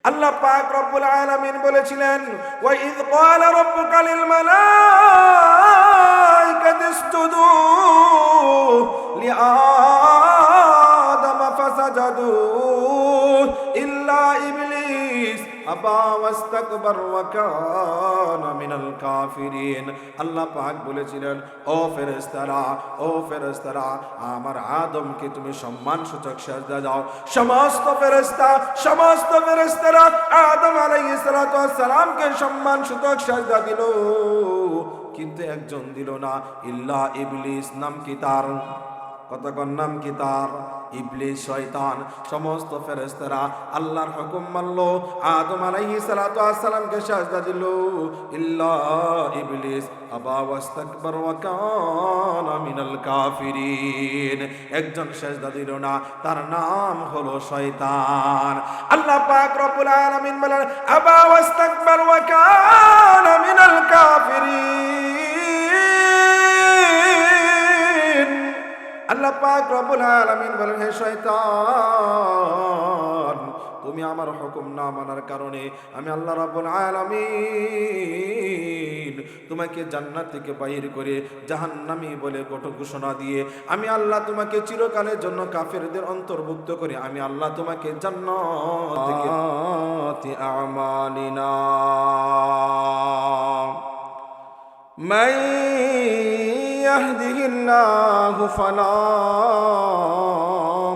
আল্লাহ পাক রব্বুল আলামিন বলেছিলেন, ওয়া ইয ক্বালা রাব্বুকা লিল মালাইকাতি ইসজুদু লিআদাম ফাসাজাদু ইল্লা ইবলিস আবা ওয়াস্তাকবার ওয়া কানা মিনাল কাফিরিন। আল্লাহ পাক বলেছিলেন, ও ফেরেশতারা, আমার আদমকে তুমি সম্মানসূচক সিজদা দাও। সমস্ত ফেরেশতারা আদম আলাইহিস সালাতু ওয়াস সালামকে সম্মানসূচক সিজদা দিল, কিন্তু একজন দিল না, ইল্লা ইবলিস। নাম কি তার? কতক্ষণ নাম কি তার? ইবলিস, শয়তান। সমস্ত ফেরেশতারা আল্লাহর হুকুম মানলো, আদম আলাইহিস সালাতু ওয়াস সালামকে সিজদা দিল, ইল্লা ইবলিস আবা ওয়াস্তাকবার ওয়া কানা মিনাল কাফিরিন। একজন সিজদা দিল না, তার নাম হলো শয়তান। আল্লাহ পাক রব্বুল আলামিন বলেন, আবা ওয়াস্তাকবার ওয়া কানা মিনাল কাফিরিন। আল্লাহ পাক রব্বুল আলামিন বলেন, হে শয়তান, তুমি আমার হুকুম না মানার কারণে আমি আল্লাহ রাব্বুল আলামিন তোমাকে জান্নাত থেকে বাইর করে জাহান্নামী বলে ঘোষণা দিয়ে আমি আল্লাহ তোমাকে চিরকালের জন্য কাফেরদের অন্তর্ভুক্ত করে আমি আল্লাহ তোমাকে জান্নাত থেকে আমালিনা মান ইয়াহদিহিল্লাহু ফালা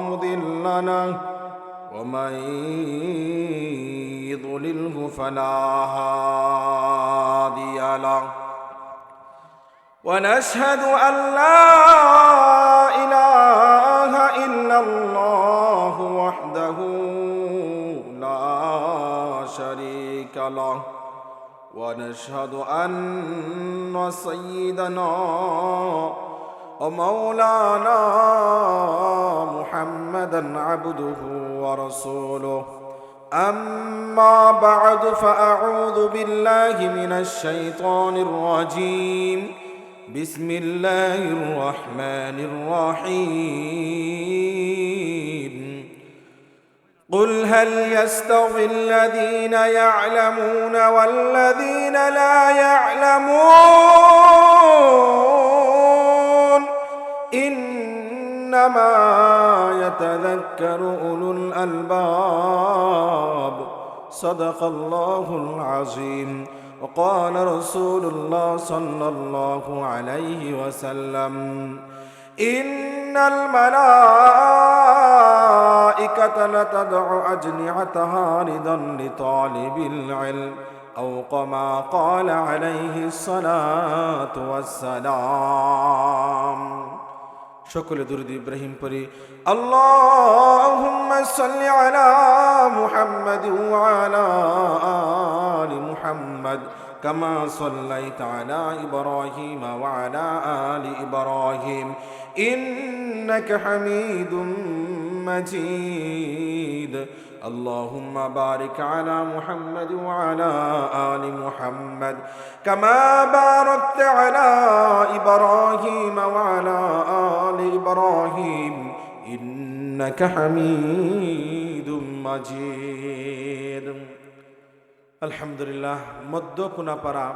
মুদিল্লা লাহু ومن يضلله فلا هادي له ونشهد أن لا إله إلا الله وحده لا شريك له ونشهد أن سيدنا ومولانا محمدا عبده ورسوله أما بعد فأعوذ بالله من الشيطان الرجيم بسم الله الرحمن الرحيم قل هل يستوي الذين يعلمون والذين لا يعلمون إنما يتذكر أولو الألباب صدق الله العظيم وقال رسول الله صلى الله عليه وسلم إن الملائكة لتدع أجنحتها رضا لطالب العلم أو كما قال عليه الصلاة والسلام সকলে দুরূদ ইব্রাহিম পড়ি আল্লাহুম্মা সাল্লি আলা মুহাম্মাদ ওয়া আলা আলি মুহাম্মাদ কামা সাল্লাইতা আলা ইব্রাহিম ওয়া আলা আলি ইব্রাহিম ইন্নাকা হামিদুম মাজিদ اللهم بارك على محمد وعلى آل محمد كما باركت على إبراهيم وعلى آل إبراهيم إنك حميد مجيد الحمد لله مدكنا برا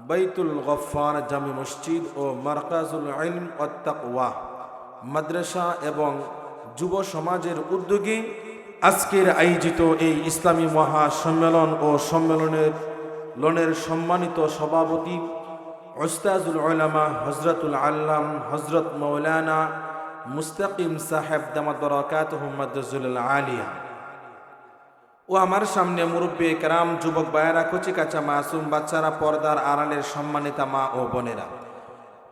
বাইতুল গফফার জামি মসজিদ ও মারকাজুল ইলম ওয়াত তাকওয়া মাদ্রাসা এবং যুব সমাজের উদ্যোগে আজকের আয়োজিত এই ইসলামী মহাসম্মেলন ও সম্মেলনের সম্মানিত সভাপতি উস্তাজুল উলামা হযরতুল আল্লাম হযরত মাওলানা মুস্তাকিম সাহেব দামাত বারাকাতুহু মাদ্রাসুল আলিয়া ও আমার সামনে মুরব্বী কেরাম, যুবক ভাইয়েরা, কচি কাঁচা মাসুম বাচ্চারা, পর্দার আড়ালের সম্মানিতা মা ও বোনেরা,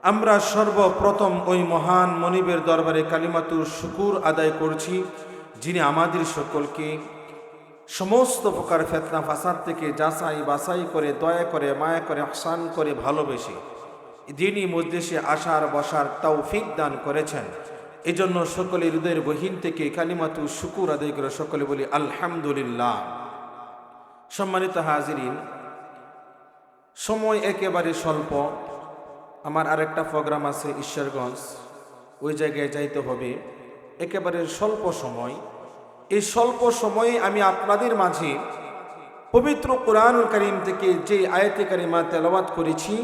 আমরা সর্বপ্রথম ওই মহান মনিবের দরবারে কালিমাতুর শুকুর আদায় করছি, যিনি আমাদের সকলকে সমস্ত প্রকার ফিতনা ফাসাদ থেকে যাচাই বাছাই করে, দয়া করে, মায়া করে, ইহসান করে, ভালোবেসে দ্বীনি মজলিসে আসার বসার তৌফিক দান করেছেন। এজন্য সকলে হৃদয়ের গহীন থেকে কালিমাতু শুকুর আদায় করে সকলে বলি আলহামদুলিল্লাহ। সম্মানিত হাজিরিন, সময় একেবারে স্বল্প। আমার আরেকটা প্রোগ্রাম আছে ঈশ্বরগঞ্জ, ওই জায়গায় যাইতে হবে। একেবারে স্বল্প সময়, এই স্বল্প সময়ে আমি আপনাদের মাঝে পবিত্র কোরআনুল কারীম থেকে যে আয়াতে কারিমা তেলাওয়াত করেছি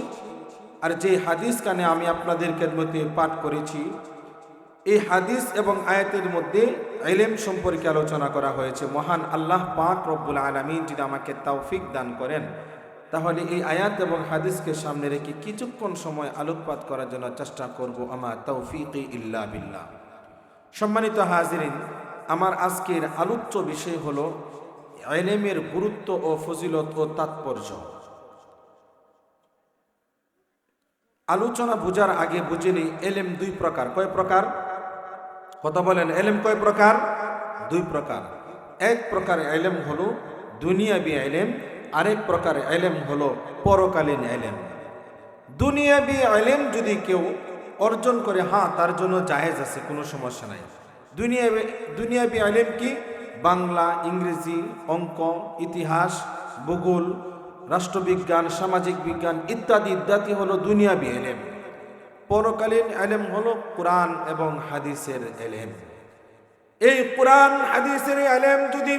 আর যে হাদিস কানে আমি আপনাদের খেদমতে পাঠ করেছি, এই হাদিস এবং আয়াতের মধ্যে ইলম সম্পর্কে আলোচনা করা হয়েছে। মহান আল্লাহ পাক রব্বুল আলামিন যদি আমাকে তৌফিক দান করেন, তাহলে এই আয়াত এবং হাদিসকে সামনে রেখে কিছুক্ষণ সময় আলোকপাত করার জন্য চেষ্টা করব। আমার তৌফিকি ইল্লা বিল্লাহ। সম্মানিত হাজিরিন, আমার আজকের আলোচ্য বিষয় হলো ইলমের গুরুত্ব ও ফজিলত ও তাৎপর্য। আলোচনা বোঝার আগে বুঝে নিই, ইলম দুই প্রকার। কয় প্রকার? কথা বলেন, ইলম কয় প্রকার? দুই প্রকার। এক প্রকার ইলম হলো দুনিয়াবি ইলম, আরেক প্রকার ইলম হলো পরকালীন ইলম। দুনিয়াবি ইলম যদি কেউ অর্জন করে, তার জন্য জায়েজ আছে, কোনো সমস্যা নাই। দুনিয়াবি ইলম কি? বাংলা, ইংরেজি, অঙ্ক, ইতিহাস, ভূগোল, রাষ্ট্রবিজ্ঞান, সামাজিক বিজ্ঞান ইত্যাদি ইত্যাদি হলো দুনিয়াবি ইলম। পরকালীন ইলম হলো কোরআন এবং হাদিসের ইলম। এই কোরআন হাদিসের ইলম যদি,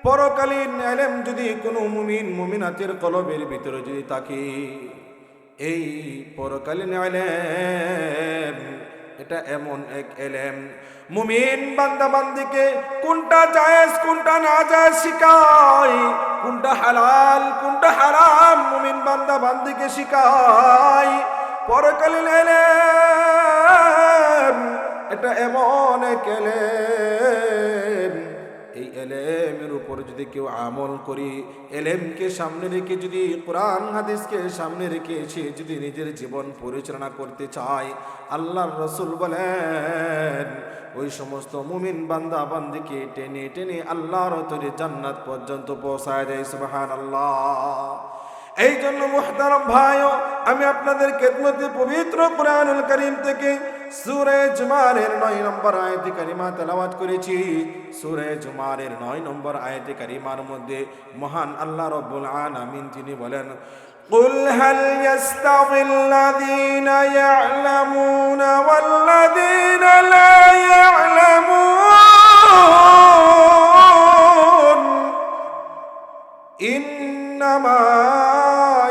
পরকালীন ইলম যদি কোনো মুমিনাতের কলবের ভিতরে যদি থাকে, এই পরকালীন ইলম এটা এমন এক ইলম মুমিন বান্দা বান্দিকে কোনটা জায়েজ কোনটা না জায়েজ শিখায়, কোনটা হালাল কোনটা হারাম মুমিন বান্দা বান্দিকে শিখায়। পরকালীন ইলম এটা এমন এক ইলম, এই ইলমের উপর যদি কেউ আমল করি, ইলমকে সামনে রেখে যদি কোরআন হাদিসকে সামনে রেখে সে যদি নিজের জীবন পরিচালনা করতে চায়, আল্লাহর রাসূল বলেন ওই সমস্ত মুমিন বান্দা বান্দিকে টেনে টেনে আল্লাহর তৈরি জান্নাত পর্যন্ত পৌঁছায় দেয়। সুবহানাল্লাহ। এই জন্য মুহতারাম ভাইও, আমি আপনাদের খেদমতে পবিত্র কোরআনুল কারীম থেকে সূরা জুমারের 9 নম্বর আয়াতে কারিমা তেলাওয়াত করেছি। সূরা জুমারের 9 নম্বর আয়াতে কারিমার মধ্যে মহান আল্লাহ রাব্বুল আলামিন তিনি বলেন, قل هل يستوي الذين يعلمون والذين لا يعلمون إنما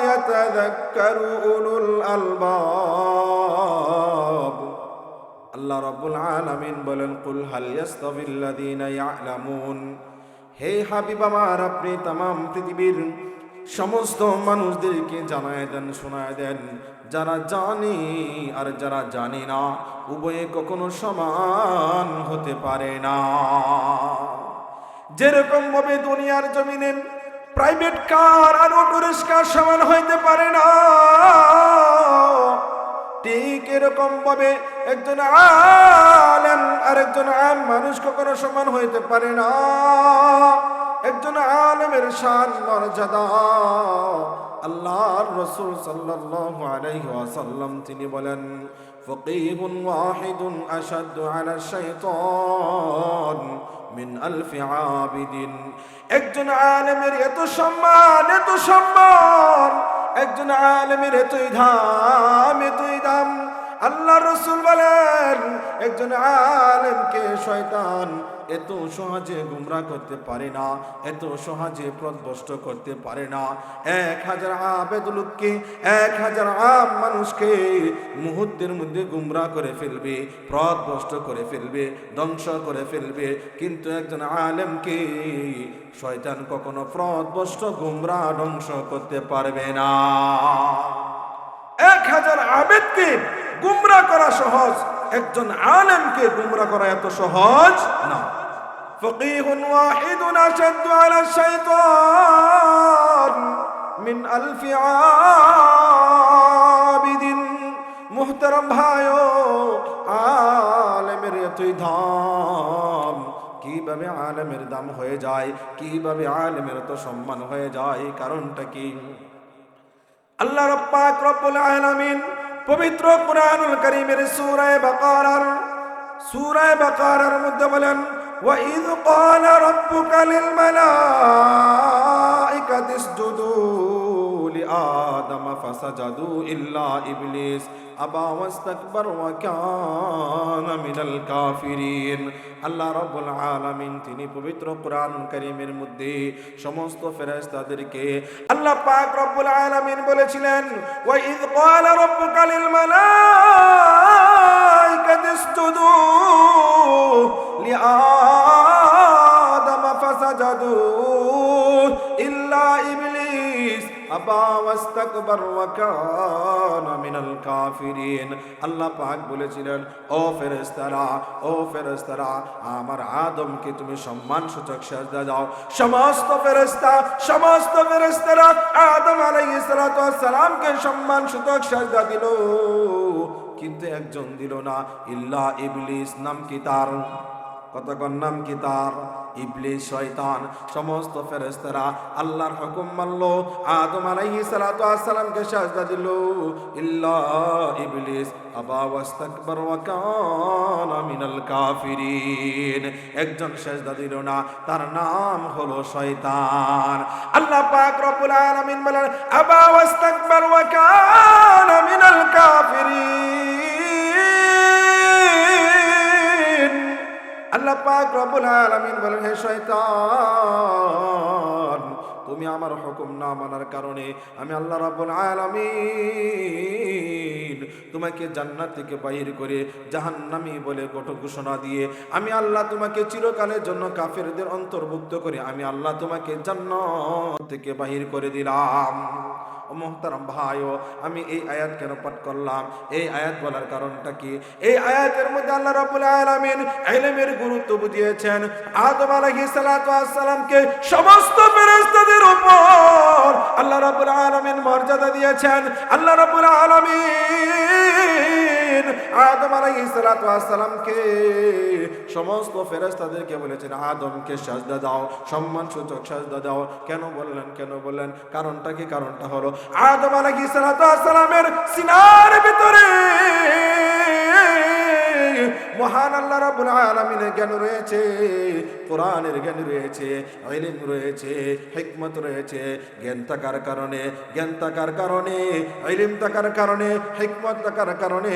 يتذكر أولو الألباب। আল্লাহ রাব্বুল আলামিন বলেন, কুল হাল ইয়াস্তাবিল্লাযীনা ইয়ালামুন, হে হাবিব আমার, আপনি तमाम পৃথিবীর সমস্ত মানুষদেরকে জানায় দেন, শোনায় দেন, যারা জানে আর যারা জানে না উভয়ে কখনো সমান হতে পারে না। যেরকম ভাবে দুনিয়ার জমিনে প্রাইভেট কার আর অটো রিক্সা সমান হইতে পারে না, ঠিক এরকম ভাবে একজন আলেম আর একজন আম মানুষ কখনো সমান হইতে পারে না। একজন আলেমের শান মর্যাদা আল্লাহর রাসূল সাল্লাল্লাহু আলাইহি ওয়াসাল্লাম তিনি বলেন, ফাকীহুন ওয়াহিদুন আশাদ্দু আলা শাইতান মিন আলফি আবিদিন। একজন আলেমের এত সম্মান, এত সম্মান, একজন আলেমের এতই দাম, আল্লাহর রাসূল বলেন একজন আলেমকে শয়তান এত সহজে গুমরাহ করতে পারে না, এত সহজে পথভ্রষ্ট করতে পারে না। 1000 আবেদ লোককে, 1000 আম মানুষকে মুহূর্তের মধ্যে গুমরাহ করে ফেলবে, পথভ্রষ্ট করে ফেলবে, ধ্বংস করে ফেলবে, কিন্তু একজন আলেমকে শয়তান কখনো পথভ্রষ্ট গুমরাহ ধ্বংস করতে পারবে না। 1000 আবেদকে গুমরাহ করা সহজ, একজন আলেমকে গুমরাহ করা এত সহজ না। ফকীহুন ওয়াহিদুন আশাদ্দু আলা শাইতান মিন আলফি আবিদিন। মুহতারাম ভাইও, আলেমের এতই দাম, কিভাবে আলেমের দাম হয়ে যায়, কিভাবে আলেমের এত সম্মান হয়ে যায়, কারণটা কি? আল্লাহ পাক রব্বুল আলামিন পবিত্র কোরআনুল কারীমের সূরা বাকারার মধ্যে বলেন, ওয়া ইয ক্বালা রাব্বুকা লিল মালাইকাতি ইসজুদু লিআদাম ফাসাজাদু ইল্লা ইবলিস আবা ওয়াস্তাকবার ওয়া কানা মিনাল কাফিরিন। আল্লাহ রাব্বুল আলামিন তিনি পবিত্র কোরআন কারীমের মধ্যে সমস্ত ফেরেশতাদেরকে আল্লাহ পাক রব্বুল আলামিন বলেছিলেন, ওয়া ইয ক্বালা রাব্বুকা লিল মালাইকাতি ইসজুদু লিআদামা ফাসাজাদু ইল্লা ইবলিস আবা ওয়াস্তাকবার ওয়া কানা মিনাল কাফিরিন। আল্লাহ পাক বলেছিলেন, ও ফেরেশতারা আমার আদমকে তুমি সম্মানসূচক সিজদা দাও। সমস্ত ফেরেশতারা আদম আলাইহিস সালাতু ওয়াস সালামকে সম্মানসূচক সিজদা দিল, কিন্তু একজন দিল না, ইল্লা ইবলিস। নাম কি তার? কতক্ষণ নাম কি তার? ইবলিস, শয়তান। সমস্ত ফেরেশতারা আল্লাহর হুকুম মানল, আদম আলাইহিস সালাতু ওয়াস সালামকে সিজদা দিল, ইল্লা ইবলিস আবা ওয়াস্তাকবার ওয়া কানা মিনাল কাফিরিন। একজন সিজদা দিল না, তার নাম হলো শয়তান। আল্লাহ পাক রব্বুল আলামিন বলেন, আবা ওয়াস্তাকবার ওয়া কানা মিনাল কাফিরিন। আল্লাহ পাক রব্বুল আলামিন বলেন, হে শয়তান, তুমি আমার হুকুম না মানার কারণে আমি আল্লাহ রাব্বুল আলামিন তোমাকে জান্নাত থেকে বাইর করে জাহান্নামী বলে ঘোষণা দিয়ে আমি আল্লাহ তোমাকে চিরকালের জন্য কাফেরদের অন্তর্ভুক্ত করে আমি আল্লাহ তোমাকে জান্নাত থেকে বাইর করে দিলাম। মোহতারাম ভাইও, আমি এই আয়াত কেন পাঠ করলাম? এই আয়াত বলার কারণটা কি? এই আয়াতের মধ্যে আল্লাহ রাব্বুল আলামিন ইলমের গুরুত্ব বুঝিয়েছেন। আদম আলাইহিস সালাতু ওয়াস সালামকে সমস্ত ফেরেশতাদের উপর আল্লাহ রাব্বুল আলামিন মর্যাদা দিয়েছেন। আল্লাহ রাব্বুল আলামিন আদম আলাইহিস সালাতু ওয়াস সালামকে সমস্ত ফেরেশতাদেরকে বলেছেন, আদমকে সিজদা দাও, সম্মানসূচক সিজদা দাও। কেন বললেন? কারণটা কি? কারণটা হলো আদম আলাইহিস সালাতু ওয়াস সালামের সিনার ভিতরে মহান আল্লাহ রাব্বুল আলামিনের জ্ঞান রয়েছে, কোরআনের জ্ঞান রয়েছে, ইলম রয়েছে, হিকমত রয়েছে। জ্ঞান থাকার কারণে, ইলম থাকার কারণে, হিকমত থাকার কারণে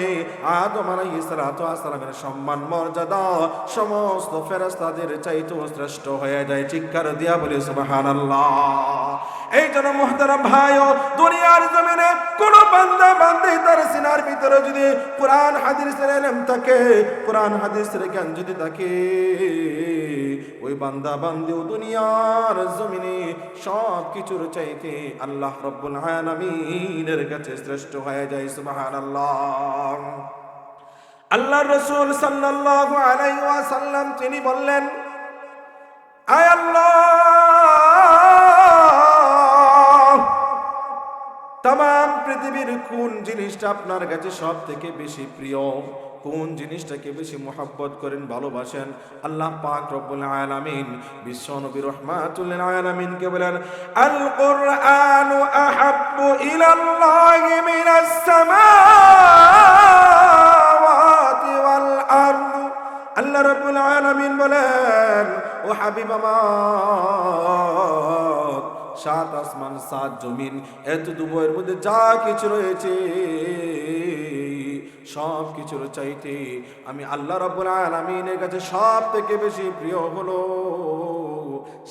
আদম আলাইহিস সালাতু ওয়াস সালামের সম্মান মর্যাদা সমস্ত ফেরেশতাদের চাইতেও শ্রেষ্ঠ হয়ে যায়। চিৎকার দিয়া বলে সুবহানাল্লাহ। এই জন্য মুহতারাম ভাইও, দুনিয়ার জমিনে কোন বান্দা বান্দি তার সিনার ভিতরে যদি কোরআন হাদিসের ইলম থাকে, কোরআন হাদিসের জ্ঞান যদি থাকে, ওই বান্দা বান্দিও দুনিয়ার জমিনে সব কিছুর চাইতে আল্লাহ রাব্বুল আলামিনের কাছে শ্রেষ্ঠ হয়ে যায়। সুবহানাল্লাহ। আল্লাহর রাসূল সাল্লাল্লাহু আলাইহি ওয়াসাল্লাম তিনি বললেন, আয় আল্লাহ, तमाम পৃথিবীর কোন জিনিসটা আপনার কাছে সব থেকে বেশি প্রিয়? কোন জিনিসটাকে বেশি মোহাব্বত করেন, ভালোবাসেন? আল্লাহ পাক রব্বুল আলামিন বিশ্ব নবী রাহমাতুল লিল আলামিনকে বলেন, আল কুরআনু আহাব্বু ইলাল্লাহি মিনাস সামাওয়াতি ওয়াল আরদ। আল্লাহ রাব্বুল আলামিন বলেন, ও হাবিব আমার, সাত আসমান সাত জমিন এত দুবয়ের মধ্যে যা কিছু রয়েছে সব কিছুর চাইতে আমি আল্লাহ রাব্বুল আলামিনের কাছে সব থেকে বেশি প্রিয় হলো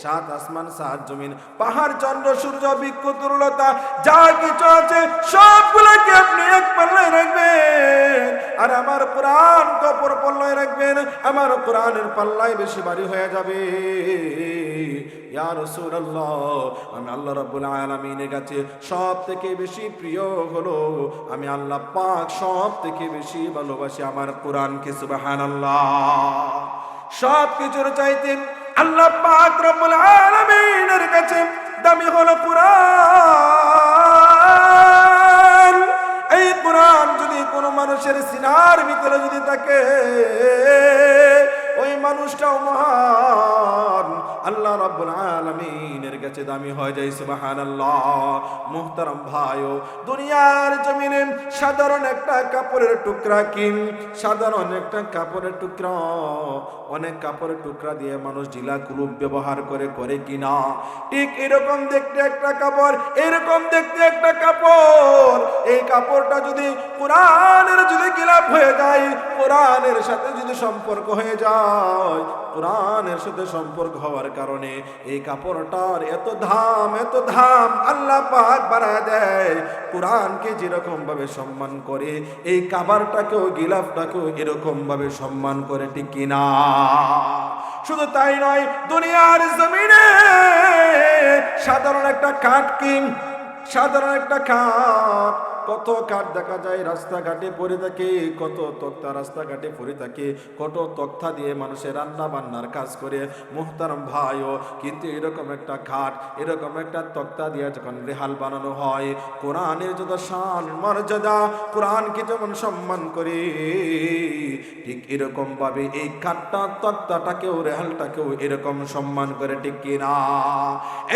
সাত আসমান সাত জমিন, পাহাড় চন্দ্র সূর্য বৃক্ষ তরুলতা যা কিছু আছে সবগুলোকে আপনি এক পাল্লায় রাখবেন, আর আমার কোরআন অপর পাল্লায় রাখবেন। আমার কোরআনের পাল্লায় বেশি ভারী হয়ে যাবে। ইয়া রাসূলুল্লাহ, আমি আল্লাহ রাব্বুল আলামিনের কাছে সব থেকে বেশি প্রিয় হলো আমি আল্লাহ পাক সব থেকে বেশি ভালোবাসি আমার কোরআনকে। সুবহানাল্লাহ। সব কিছুর চাইতে আল্লাহ পাক রব্বুল আলামিনের কাছে দামি হলো কোরআন। এই কোরআন যদি কোনো মানুষের সিনার ভিতরে যদি থাকে, ওই মানুষটাও মহান, আল্লাহ রাব্বুল আলামিনের কাছে দামি হয়ে যায়। সুবহানাল্লাহ। মুহতারাম ভাইও, দুনিয়ার জমিনে সাধারণ একটা কাপড়ের টুকরা সাধারণ একটা কাপড়ের টুকরা, অনেক কাপড়ের টুকরা দিয়ে মানুষ ঢিলা কুলুপ ব্যবহার করে কিনা, ঠিক এরকম দেখতে একটা কাপড়, এরকম দেখতে একটা কাপড়, এই কাপড়টা যদি কোরআনের যদি গিলাফ হয়ে যায়, কোরআনের সাথে যদি সম্পর্ক হয়ে যায়, কোরআনের সাথে সম্পর্ক হওয়ার কারণে এই কাপড়টার এত দাম আল্লাহ পাক বাড়ায় দেয়। কোরআনকে যেরকম ভাবে সম্মান করে এই কাবারটাকেও গিলাফটাকেও এরকম ভাবে সম্মান করে, ঠিক কিনা? শুধু তাই নয়, দুনিয়ার জমিনে সাধারণ একটা কাঠ সাধারণ একটা কাঠ, কত কাঠ দেখা যায় রাস্তাঘাটে পড়ে থাকে, কত তক্তা রাস্তাঘাটে পড়ে থাকে, কত তক্তা দিয়ে মানুষের রান্না বান্নার কাজ করে। মুহতারাম ভাইও, কিন্তু এরকম একটা খাট, এরকম একটা তক্তা দিয়ে যখন রেহাল বানানো হয়, কোরআনের যত শান মর্যাদা, কোরআনকে যেমন সম্মান করে, ঠিক এরকম ভাবে এই খাটটা তক্তাটাকেও রেহালটাকেও এরকম সম্মান করে, ঠিক কিনা?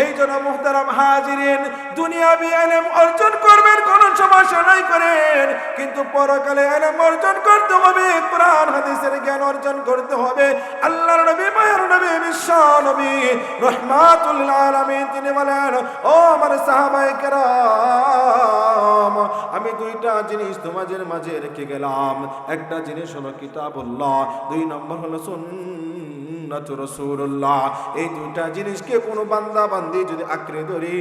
এই জন্য মুহতারাম হাজিরিন, দুনিয়াবি ইলম অর্জন করবেন কোন সমস্যা নাই করেন, কিন্তু পরকালে ইলম অর্জন করতে হবে, কোরআন হাদিসের জ্ঞান অর্জন করতে হবে। আল্লাহর নবী, মায়ের নবী, বিশ্ব নবী রাহমাতুল লিল আলামিন, তিনি বলেন, ও আমার সাহাবায়ে কেরাম, আমি দুইটা জিনিস তোমাদের মাঝে রেখে গেলাম। একটা জিনিস হলো কিতাবুল্লাহ, দুই নম্বর হলো সুন্নাত রাসূলুল্লাহ। এই দুইটা জিনিসকে কোনো বান্দা বান্দি যদি আঁকড়ে ধরে,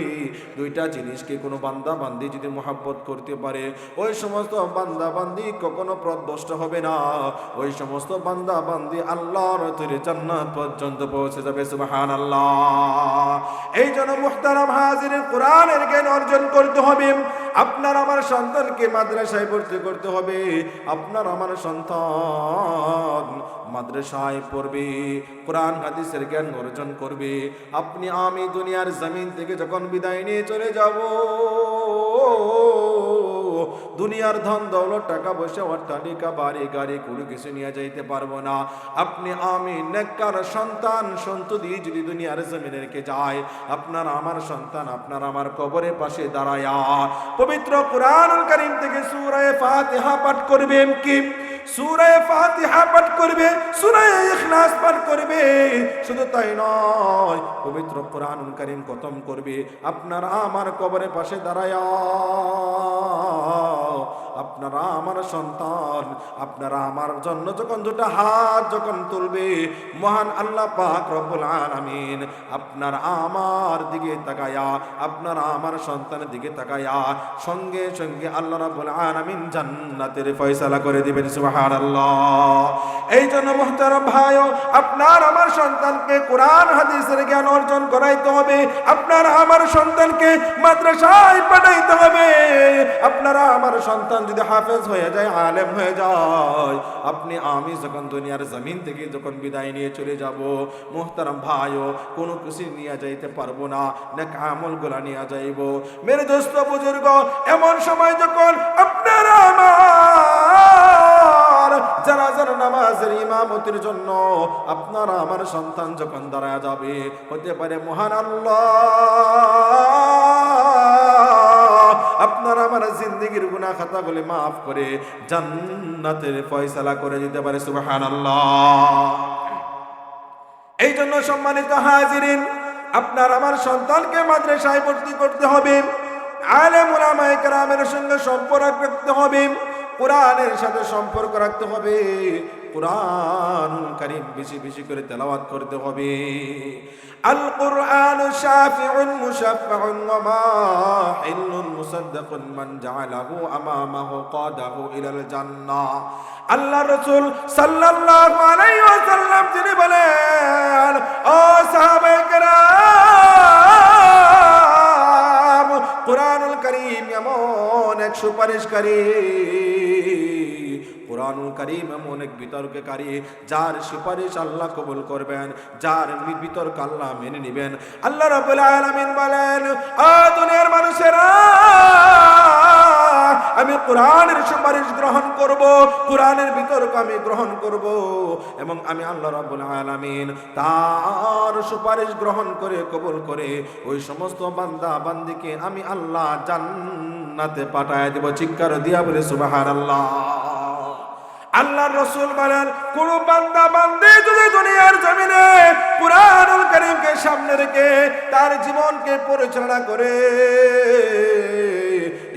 দুইটা জিনিসকে কোনো বান্দা বান্দি যদি মুহাব্বত করতে পারে, ওই সমস্ত বান্দা বান্দি কখনো পথভ্রষ্ট হবে না, ওই সমস্ত বান্দা বান্দি আল্লাহর তৈরি জান্নাত পর্যন্ত পৌঁছে যাবে। সুবহানাল্লাহ। এই জন্য মুহতারাম হাজিরিন, কোরআনের জ্ঞান অর্জন করতে হবে। আপনার আমার সন্তানকে মাদ্রাসায় ভর্তি করতে হবে। আপনার আমার সন্তান মাদ্রাসায় পড়বে, কোরআন হাদিসের জ্ঞান অর্জন করবে। আপনি আমি দুনিয়ার জমিন থেকে যখন বিদায় নিয়ে চলে যাব, দুনিয়ার ধন দৌলত টাকা পয়সা অট্টালিকা বাড়ি গাড়ি কোনো কিছু নিয়ে যাইতে পারবো না। আপনি আমি নেককার সন্তান সন্ততি যদি দুনিয়ার জমিনে রেখে যায়, আপনার আমার সন্তান আপনার আমার কবরের পাশে দাঁড়ায়া পবিত্র কুরআনুল কারীম থেকে সূরা ফাতিহা পাঠ করবে, কি সূরা ফাতিহা পাঠ করবে, সূরা ইখলাস পাঠ করবে। শুধু তাই নয়, পবিত্র কুরআনুল কারীম খতম করবে, আপনার আমার কবরের পাশে দাঁড়ায়া আপনারা আমার সন্তান আপনারা আমার জন্য যখন দুটো হাত যখন তুলবে, মহান আল্লাহ পাক রব্বুল আলামিন আপনার আমার দিকে তাকায়া, আপনার আমার সন্তানের দিকে তাকায়া সঙ্গে সঙ্গে আল্লাহ রাব্বুল আলামিন জান্নাতের ফয়সালা করে দিবেন। সুবহানাল্লাহ। এই জন্য মুহতারাম ভাইও, আপনার আমার সন্তানকে কোরআন হাদিসের জ্ঞান অর্জন করাইতে হবে, আপনার আমার সন্তানকে মাদ্রাসায় পাঠাইতে হবে। আপনারা আমার সন্তান যদি হাফেজ হয়ে যায়, আলেম হয়ে যায়, আপনি আমি যখন দুনিয়ার জমিন থেকে যখন বিদায় নিয়ে চলে যাব, মুহতারাম ভাইও কোনো কিছু নিয়ে যাইতে পারবো না, নেক আমলগুলা নিয়ে যাইব। মেরে দোস্ত বুজুর্গ, এমন সময় যখন আপনারা আমার জানাজার নামাজের ইমামতির জন্য আপনারা আমার সন্তান যখন দাঁড়ায় যাবে, হতে পারে মহান আল্লাহ আপনার আমার জিন্দেগির গুনাহ খাতাগুলি মাফ করে জান্নাতের ফয়সালা করে দিতে পারে। সুবহানাল্লাহ। এই জন্য সম্মানিত হাজিরিন, আপনার আমার সন্তানকে মাদ্রাসায় ভর্তি করতে হবে, আলেম উলামায়ে কেরামের সঙ্গে সম্পর্ক রাখতে হবে, কোরআনের সাথে সম্পর্ক রাখতে হবে, কুরআনুল কারীম বেশি বেশি করে তেলাওয়াত করতে হবে। আল কুরআনু শাফিউন মুশাফফাউন ওয়া মাহিল্লুন মুসাদ্দাকুন মান জাআলাহু আমামাহু কাদাহু ইলাল জান্নাহ। আল্লাহ রাসূল সাল্লাল্লাহু আলাইহি ওয়াসাল্লাম তিনি বলেন, ও সাহাবায়ে কেরাম, কুরআনুল কারীম এমন এক সুপারিশকারী, কুরআনুল কারীম এমন এক বিতর্ককারী, যার সুপারিশ আল্লাহ কবুল করবেন, যার বিতর্ক আল্লাহ মেনে নেবেন। আল্লাহ রাব্বুল আলামিন বলেন, ও দুনিয়ার মানুষেরা, আমি কোরআনের সুপারিশ গ্রহণ করব, কোরআনের বিতর্ক আমি গ্রহণ করব, এবং আমি আল্লাহ রাব্বুল আলামিন তার সুপারিশ গ্রহণ করে কবুল করে ওই সমস্ত বান্দা বান্দিকে আমি আল্লাহ জান্নাতে পাঠায় দেব। চিৎকার দিয়া বলে সুবহানাল্লাহ। আল্লাহর রাসূল বলেন, কোন বান্দা বান্দী যদি দুনিয়ার জমিনে কুরআনুল কারীমকে সামনে রেখে তার জীবনকে পরিচালনা করে,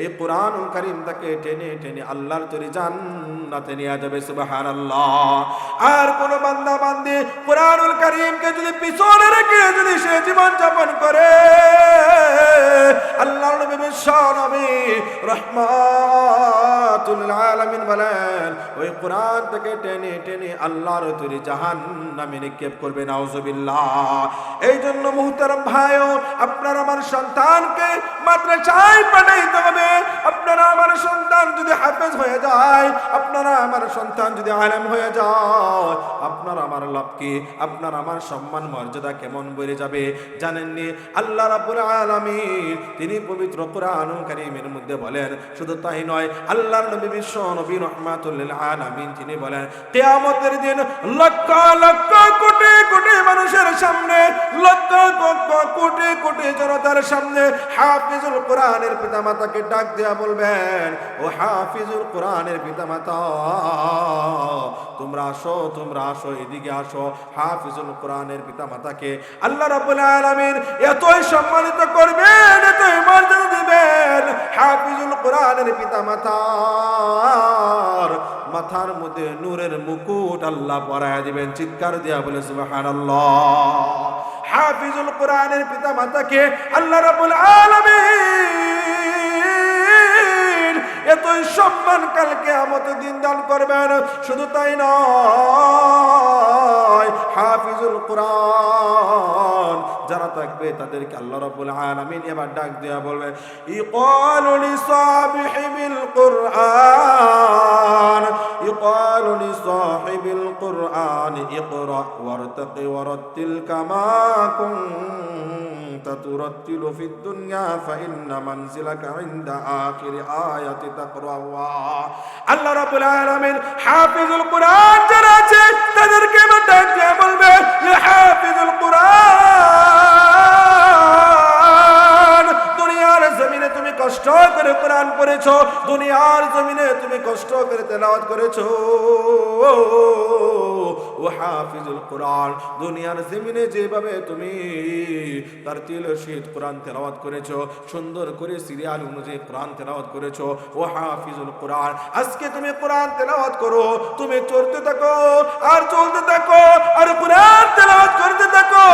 এই কুরআনুল কারীম তাকে টেনে টেনে আল্লাহর তৈরি জান্নাতে নিয়ে যাবে। সুবহানাল্লাহ। আর কোন বান্দা বান্দী কুরআনুল কারীমকে যদি পিছনে রেখে যদি সে জীবন যাপন করে, আল্লাহর নবী বিশ্ব নবী রাহমাতুল আলামিন বলেন, ওই কোরআন থেকে টেনে টেনে আল্লাহর তৈরি জাহান্নামে নিক্ষেপ করবে। নাউজুবিল্লাহ। এই জন্য মুহতারাম ভাইও, আপনার আমার সন্তানকে মাদ্রাসায় পাঠাইতে হবে। আপনারা আমার সন্তান যদি হাফেজ হয়ে যায়, আপনারা আমার সন্তান যদি আলেম হয়ে যায়, আপনার আমার লাভ কি? আপনার আমার সম্মান মর্যাদা কেমন বেড়ে যাবে জানেননি? আল্লাহ রাব্বুল আলামিন তিনি পবিত্র কুরআনুল কারীমের মধ্যে বলেন, শুধু তাই নয়, আল্লাহর নবী বিশ্ব নবী রাহমাতুল লিল আলামিন তিনি বলেন, কিয়ামতের দিন লক্ষ লক্ষ কোটি কোটি মানুষের সামনে, লক্ষ লক্ষ কোটি কোটি জনতার সামনে হাফিজুল কোরআনের পিতামাতাকে ডাক দেয়া বলবেন, ও হাফিজুল কোরআনের পিতামাতা, তোমরা আসো, তোমরা আসো, এদিকে আসো। হাফিজুল কোরআনের পিতামাতাকে আল্লাহ রাব্বুল আলামিন এতই সম্মানিত করবেন, এতই মর্যাদা দিবেন, হাফিজুল কোরআনের পিতামাতার মাথার মধ্যে নূরের মুকুট আল্লাহ পরায়া দিবেন। চিৎকার দিয়া বলে সুবহানাল্লাহ। হাফিজুল কোরআনের পিতামাতাকে আল্লাহ রাব্বুল আলামিন এতই সম্মান কাল কিয়ামতের দিন দান করবেন। শুধু তাই নয়, হাফিজুল কোরআন যারা থাকবে তাদেরকে আল্লাহ রাব্বুল আলামিন এবার ডাক দেয়া বলবে, ইকালু লিসাহিবিল কোরআন, ইকালু লিসাহিবিল কোরআন ইকরা ওয়ারতাকি ওয়ারাতিল কামা কুনতা তুরাতিলু ফিদ দুনিয়া ফাইন্না মানজিলাকা ইনদা আখিরি আয়াতি তাকরাওয়া। আল্লাহ রাব্বুল আলামিন হাফিজুল কোরআন যারা আছে তাদেরকে এবার ডাক দেয়া বলবে, ইয়া হাফিজুল কোরআন, দুনিয়ার জমিনে তুমি কষ্ট করে কোরআন পড়েছো, দুনিয়ার জমিনে তুমি কষ্ট করে তেলাওয়াত করেছো। ও হাফিজুল কোরআন, দুনিয়ার জমিনে যেভাবে তুমি তার তিলশীত কোরআন তেলাওয়াত করেছো, সুন্দর করে সিরিয়াল অনুযায়ী কোরআন তেলাওয়াত করেছো, ও হাফিজুল কোরআন, আজকে তুমি কোরআন তেলাওয়াত করো, তুমি চলতে থাকো আর চলতে থাকো আর কোরআন তেলাওয়াত করতে থাকো।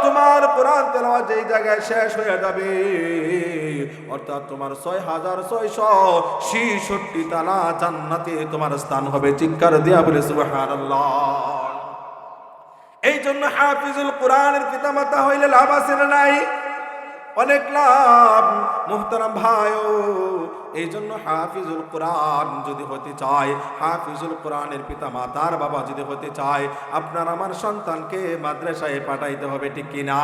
তোমার কোরআন তেলাওয়াত যেই জায়গায় শেষ হয়ে যাবে, অর্থাৎ তোমার 6666 তালা জান্নাতে তোমার স্থান হবে। চিৎকার দেয়া বলে সুবহানাল্লাহ। এই জন্য হাফিজুল কোরআনের পিতামাতা হইলে লাভ আছে না নাই? অনেক লাভ মুহতারাম ভাইও। এই জন্য হাফিজুল কোরআন যদি হতে চায়, হাফিজুল কোরআনের পিতামাতার বাবা যদি হতে চায়, আপনার আমার সন্তানকে মাদ্রাসায় পাঠাইতে হবে, ঠিক কিনা?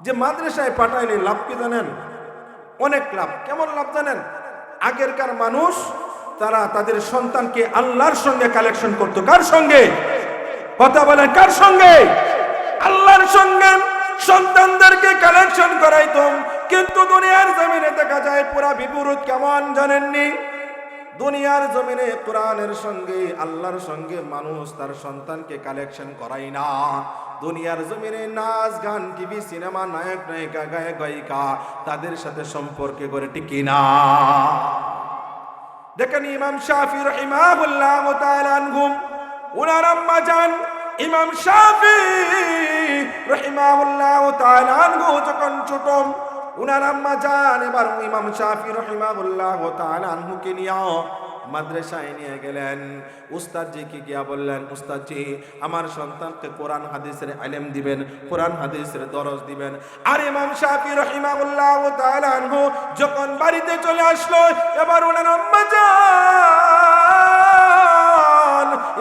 যে মাদ্রাসায় পাঠাইলে লাভ কি জানেন? অনেক লাভ। কেমন লাভ জানেন? আগেরকার মানুষ তারা তাদের সন্তানকে আল্লাহর সঙ্গে কালেকশন করতো। কার সঙ্গে? কথা বলেন, কার সঙ্গে? আল্লাহর সঙ্গে সন্তানদেরকে কালেকশন করাইতো। কিন্তু দুনিয়ার জমিনে দেখা যায় পুরা বিপরীত। কেমন জানেননি? দুনিয়ার জমিনে কোরআনের সঙ্গে আল্লাহর সঙ্গে মানুষ তার সন্তানকে কালেকশন করায় না। দুনিয়ার জমিনে নাচ গান, টিভি, সিনেমা, নায়ক নায়িকা, গায়ক গায়িকা, তাদের সাথে সম্পর্কে করে, ঠিক কিনা? দেখেন ইমাম শাফি রাহিমাহুল্লাহ তাআলা আনহু, ওনার আম্মা জান ইমাম শাফি রাহিমাহুল্লাহ তাআলা আনহু যখন ছোট, উনার আম্মা জান এবার ইমাম শাফি রাহিমাহুল্লাহ তাআলা আনহুকে নিয়ে মাদ্রাসায় নিয়ে গেলেন। উস্তাদজিকে গিয়া বললেন, উস্তাদজি আমার সন্তানকে কোরআন হাদিসের ইলম দিবেন, কোরআন হাদিসের দরস দিবেন। আর ইমাম শাফি রাহিমাহুল্লাহ তাআলা আনহু যখন বাড়িতে চলে আসলো, এবার ওনার আম্মা জান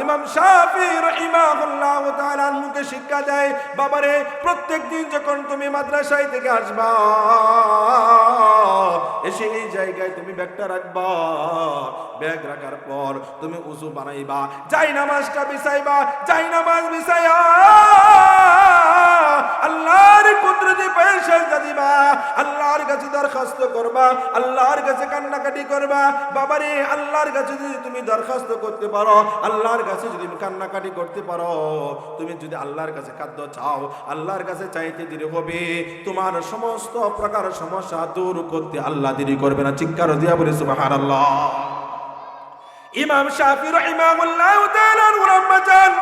ইমাম শাফি রাহিমাহুল্লাহ তাআলা আনহুকে শিক্ষা দেয়, বাবারে প্রত্যেকদিন যখন তুমি মাদ্রাসায় থেকে আসবা, এসে এই জায়গায় তুমি ব্যাগটা রাখবা। ব্যাগ রাখার পর তুমি উযু বানাইবা, যাই নামাজটা বিছাইবা, যাই নামাজ বিছাইয়া আল্লাহর কুদরতে পায়ে সেজদা দিবা, আল্লাহর কাছে দরখাস্ত করবা, আল্লাহর কাছে কান্নাকাটি করবা। বাবারে, আল্লাহর কাছে যদি তুমি দরখাস্ত করতে পারো, আল্লাহর কাছে যদি কান্নাকাটি করতে পারো, তুমি যদি আল্লাহর কাছে খাদ্য চাও, আল্লাহর কাছে চাইতে দেরি হবে, তোমার সমস্ত প্রকার সমস্যা দূর করতে আল্লাহ দেরি করবে না। চিৎকার দিয়া বলি সুবহানাল্লাহ। ইমাম শাফি রাহিমাহুল্লাহু তাআলা রহমাতান,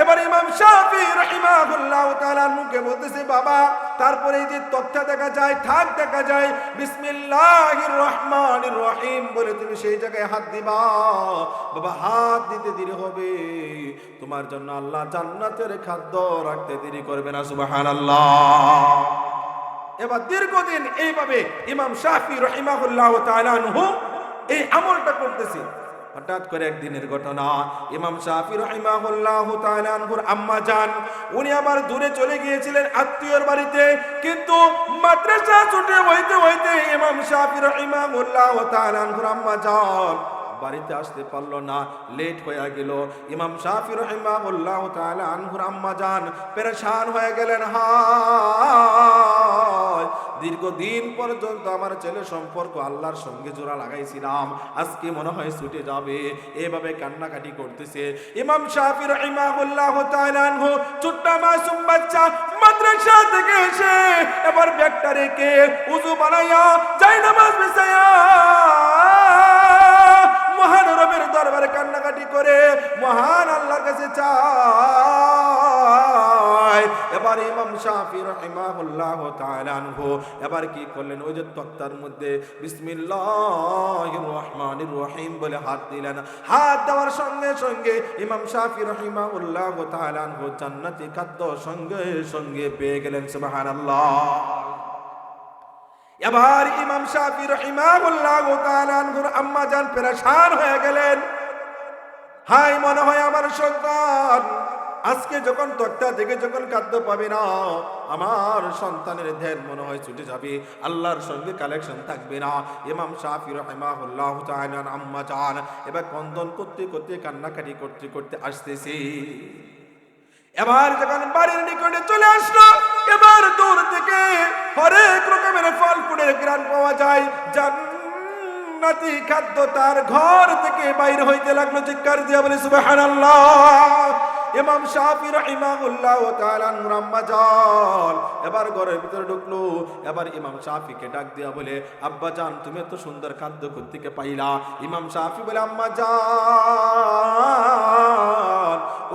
এবার ইমাম শাফি রাহিমাহুল্লাহু তাআলা মুখে বলতেছে, বাবা তারপরে এই যে তথ্য দেখা যায়, থাক দেখা যায়, বিসমিল্লাহির রহমানির রহিম বলে তুমি সেই জায়গায় হাত দিবা। বাবা, হাত দিতে দেরি হবে, তোমার জন্য আল্লাহ জান্নাতের খাদ্য রাখতে দেরি করবে না। সুবহানাল্লাহ। এবার দীর্ঘদিন এইভাবে ইমাম শাফি রাহিমাহুল্লাহু তাআলা এই আমলটা করতেছে। হঠাৎ করে একদিনের ঘটনা, ইমাম শাফি রাহিমাহুল্লাহু তাআলা আনহুর আম্মা জান, উনি আবার দূরে চলে গিয়েছিলেন আত্মীয়র বাড়িতে, কিন্তু মাদ্রাসা ছুটে হইতে হইতে ইমাম শাফি রাহিমাহুল্লাহু তাআলা আনহুর আম্মা জান বাড়িতে আসতে পারলো না, লেট হয়ে গেল। ইমাম শাফি রাহিমাহুল্লাহু তাআলা আনহুর আম্মা জান পেরেশান হয়ে গেলেন, হায় দীর্ঘদিন পর্যন্ত আমার ছেলে সম্পর্ক আল্লাহর সঙ্গে জোড়া লাগাইছিলাম, আজকে মনে হয় ছুটে যাবে। এভাবে কান্নাকাটি করতেছে। ইমাম শাফি রাহিমাহুল্লাহু তাআলা আনহু ছোট্ট মাসুম বাচ্চা মাদ্রাসা থেকে এসে এবার ব্যাগটা রেখে উযু বানাইয়া যাই নামাজ বিছাইয়া মহান রবের দরবারে কান্নাকাটি করে মহান আল্লাহর কাছে চায়। এবার ইমাম শাফি রাহিমাহুল্লাহু তাআলা আনহু এবার কি করলেন, ওই যে তক্তার মধ্যে বিসমিল্লাহির রহমানির রহিম বলে হাত দিলেন। হাত দেওয়ার সঙ্গে সঙ্গে ইমাম শাফি রাহিমাহুল্লাহু তাআলা আনহু জান্নাতি খাদ্য সঙ্গে সঙ্গে পেয়ে গেলেন। সুবহানাল্লাহ। এবার ইমাম শাফি রাহিমাহুল্লাহু তাআলা আনহুর আম্মা জান পেরেশান হয়ে গেলেন, হাই মনে হয় আমার সন্তান আজকে যখন তক্তা থেকে যখন খাদ্য পাবে না, আমার সন্তানের ধ্যান মনে হয় ছুটে যাবে, আল্লাহর সঙ্গে কালেকশন থাকবে না। ইমাম শাফি রাহিমাহুল্লাহু তাআলা আম্মা জান এবার কন্দন করতে করতে কান্নাকাটি করতে করতে আসতেছে। এবার যখন বাড়ির নিকটে চলে আসলো, এবার দূর থেকে হরেক রকমের ফল ফুলের ঘ্রাণ পাওয়া যায়, জান্নাতি খাদ্য তার ঘর থেকে বাইরে হইতে লাগলো। চিৎকার দিয়া বলে সুবহানাল্লাহ। ইমাম শাফি রাহিমাহুল্লাহু তাআলা আম্মা জান এবার ঘরের ভিতরে ঢুকলো। এবার ইমাম শাফিকে ডাক দিয়া বলে, আব্বা জান তুমি এত সুন্দর খাদ্য কোত্থেকে পাইলা? ইমাম শাফি বলে, আম্মা জান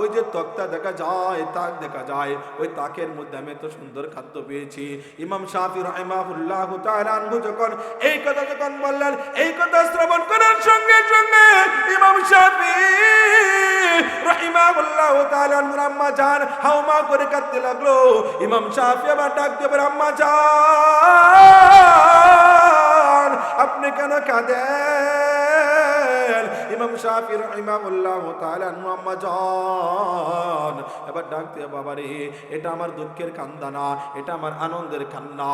ওই যে তক্তা দেখা যায়, তাক দেখা যায়, ওই তাকের মধ্যে আমি এত সুন্দর খাদ্য পেয়েছি। ইমাম শাফি রাহিমাহুল্লাহু তাআলা আনহু যখন এই কথা যখন বললেন, এই কথা শ্রবণ করার সঙ্গে সঙ্গে ইমাম শাফি রাহিমাহুল্লাহু তাআলা আনহুর আম্মা জান হাউমা করে কাঁদতে লাগলো। ইমাম শাফি আবার ডাক দিয়ে বলে, আম্মা জান আপনি কেন কাঁদেন? ইমাম শাফি রাহিমাহুল্লাহু তাআলা আনহু আম্মা জান এবার ডাক দিয়ে, বাবারে এটা আমার দুঃখের কান্না না, এটা আমার আনন্দের কান্না।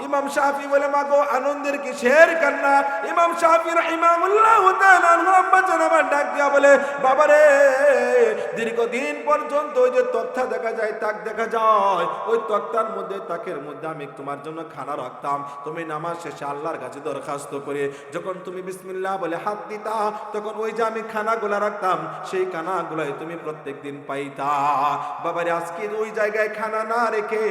ইমাম শাফি বলে, মাগো আনন্দের কিসের কান্না? ইমাম শাফি রাহিমাহুল্লাহু তাআলা আনহু আম্মা জান আবার ডাক দিয়া বলে, বাবারে দীর্ঘদিন পর্যন্ত ওই যে তক্তা দেখা যায়, তাক দেখা যায়, ওই তক্তার মধ্যে তাকের মধ্যে আমি তোমার জন্য খানা রাখতাম। তুমি নামাজ শেষে আল্লাহর কাছে দরখাস্ত করে যখন তুমি বিসমিল্লাহ বলে হাত দিতা, তখন ওই যে আমি খানাগুলা রাখতাম, সেই খানাগুলাই তুমি প্রত্যেকদিন পাইতা। বাবারে আজকে ওই জায়গায় খানা না রেখে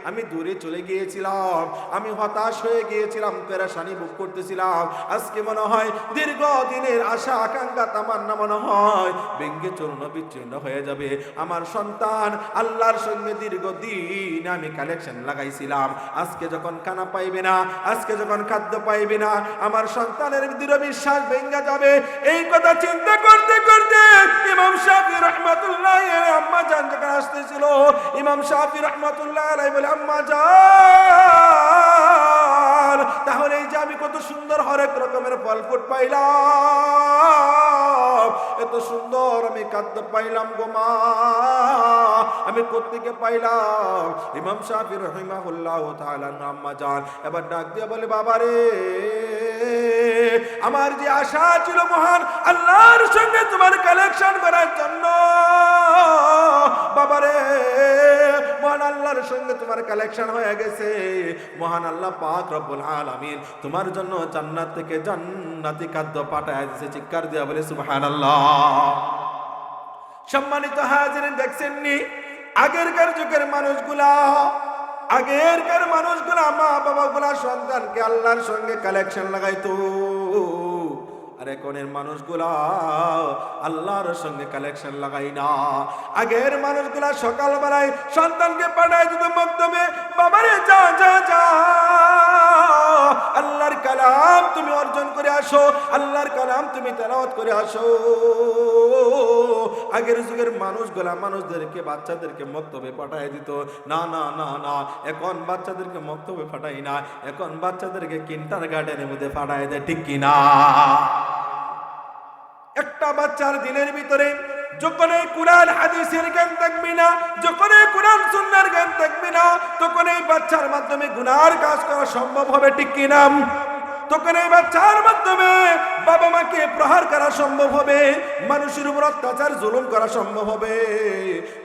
আমি দূরে চলে গিয়েছিলাম, আমি হতাশ হয়ে গিয়েছিলাম, পেরেশানি ভোগ করতেছিলাম। আজকে মনে হয় দীর্ঘদিনের আশা আকাঙ্ক্ষা তামান্না মনে হয় ভেঙ্গে চূর্ণ বিচ্ছিন্ন হয়ে যাবে। আমার সন্তান আল্লাহর সঙ্গে দীর্ঘদিন আমি কালেকশন লাগাইছিলাম, আজকে যখন খানা পাইবে না, আজকে যখন খাদ্য পাইবে না, আমার সন্তানের দৃঢ় বিশ্বাস ভেঙ্গে যাবে। এই কথা চিন্তা করতে করতে ইমাম শাফি রাহমাতুল্লাহ আম্মা জান যখন আসতেছিল, ইমাম শাফি রাহমাতুল্লাহ আলাইহি বলে, আম্মা জান তাহলে এই যে আমি কত সুন্দর হরেক রকমের ফল ফুট পাইলাম, এত সুন্দর আমি খাদ্য পাইলাম গো মা, আমি কোত্থেকে পাইলাম? ইমাম শাফি রাহিমাহুল্লাহু তাআলা আম্মা জান এবার ডাক দিয়ে বলে, বাবা রে, আমার যে আশা ছিল মহান আল্লাহর সঙ্গে তোমার কালেকশন করার জন্য, বাবারে মহান আল্লাহর সঙ্গে তোমার কালেকশন হয়ে গেছে। মহান আল্লাহ পাক রব্বুল আলামিন তোমার জন্য জান্নাত থেকে জান্নাতি খাদ্য পাঠায় দিয়েছে। চিৎকার দিয়া বলে সুবহানাল্লাহ। সম্মানিত হাজিরিন, দেখছেননি আগেরকার যুগের মানুষগুলা, মা বাবাগুলা সন্তানকে আল্লাহর সঙ্গে কালেকশন লাগাইতো, আর এখনের মানুষগুলা আল্লাহর সঙ্গে কালেকশন লাগাই না। আগের মানুষগুলা সকালবেলায় সন্তানকে পাঠায় দিত মক্তবে, বাবারে যা যা যা আল্লাহর কালাম তুমি অর্জন করে আসো, আল্লাহর কালাম তুমি তেলাওয়াত করে আসো। আগের যুগের মানুষগুলা মানুষদেরকে বাচ্চাদেরকে মক্তবে পাঠায় দিত। না না না না, এখন বাচ্চাদেরকে মক্তবে পাঠাই না, এখন বাচ্চাদেরকে কিন্ডারগার্টেনের মধ্যে পাঠায় দেয়। ঠিক কিনা? একটা বাচ্চার দিনের ভিতরে যখন এই কুরআন হাদিসের জ্ঞান থাকবে না, যখন এই কুরআন সুন্নাহর জ্ঞান থাকবে না, তখন এই বাচ্চার মাধ্যমে গুনার কাজ করা সম্ভব হবে। ঠিক কিনা? তখন এই বাচ্চার মাধ্যমে বাবা মাকে প্রহার করা সম্ভব হবে, মানুষের উপর অত্যাচার জুলুম করা সম্ভব হবে।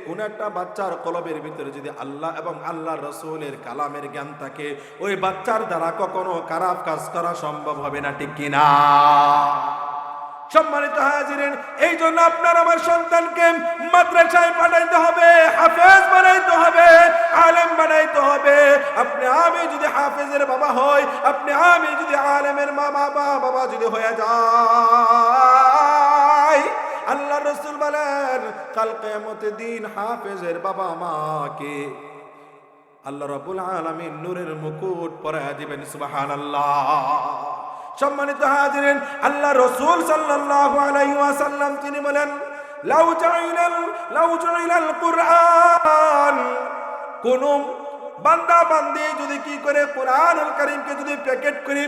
কোন একটা বাচ্চার কলবের ভিতরে যদি আল্লাহ এবং আল্লাহর রাসূলের কালামের জ্ঞান থাকে, ওই বাচ্চার দ্বারা কখনো খারাপ কাজ করা সম্ভব হবে না। ঠিক কিনা? সম্মানিত হাজিরিন, এই জন্য আপনার আমার সন্তানকে মাদ্রাসায় পাঠাইতে হবে, হাফেজ বানাইতে হবে, আলেম বানাইতে হবে। আপনি আমি যদি হাফেজের বাবা হই, আপনি আমি যদি আলেমের বাবা যদি হয়ে যায়, আল্লাহ রাসূল বলেন কাল কিয়ামতের দিন হাফেজের বাবা মাকে আল্লাহ রাব্বুল আলামিন নূরের মুকুট পরায় দিবেন। সুবহানাল্লাহ। সম্মানিত হাজিরিন, আল্লাহ রাসূল সাল্লাল্লাহু আলাইহি ওয়াসাল্লাম তিনি বলেন, লাউ জাইলাল কুরআন, কোন বান্দা বান্দি যদি কি করে কুরআনুল কারীমকে যদি প্যাকেট করি,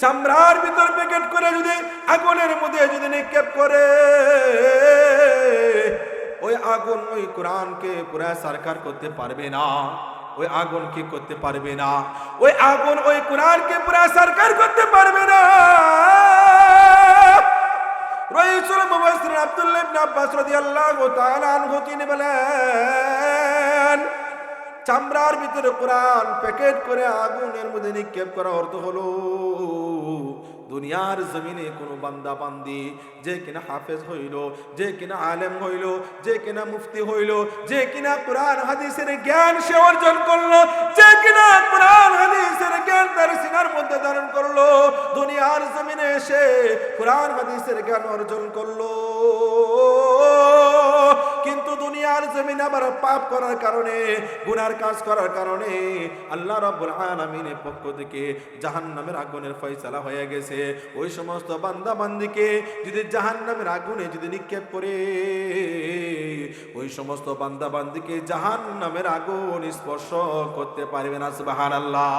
চামড়ার ভিতর প্যাকেট করে যদি আগুনের মধ্যে যদি নিক্ষেপ করে, ওই আগুন ওই কুরআনকে পুরা সারকার করতে পারবে না। ওই আগুন কি করতে পারবে না? ওই আগুন ওই কুরআনকে পুরা সরকার করতে পারবে না। রাইসুল মুফাসসির আব্দুল্লাহ ইবনে আব্বাস রাদিয়াল্লাহু তাআলা আনহু তিনি বলেন, চামড়ার ভিতরে কুরআন প্যাকেট করে আগুনের মধ্যে নিক্ষেপ করা অর্থ হলো দুনিয়ার জমিনে কোনো বান্দা বান্দি যে কিনা হাফেজ হইল, যে কিনা আলেম হইল, যে কিনা মুফতি হইল, যে কিনা কুরআন হাদিসের জ্ঞান সে অর্জন করলো, যে কিনা কুরআন হাদিসের জ্ঞান তার সিনার মধ্যে ধারণ করলো, দুনিয়ার জমিনে এসে কুরআন হাদিসের জ্ঞান অর্জন করলো, কিন্তু দুনিয়ার জমিনে আবার পাপ করার কারণে, গুনার কাজ করার কারণে আল্লাহ রাব্বুল আলামিনের পক্ষ থেকে জাহান্নামের আগুনের ফয়সালা হয়ে গেছে। ওই সমস্ত বান্দা বান্দিকে যদি জাহান্নামের আগুনে যদি নিক্ষেপ করে, ওই সমস্ত বান্দা বান্দিকে জাহান্নামের আগুন স্পর্শ করতে পারবে না। সুবহানাল্লাহ।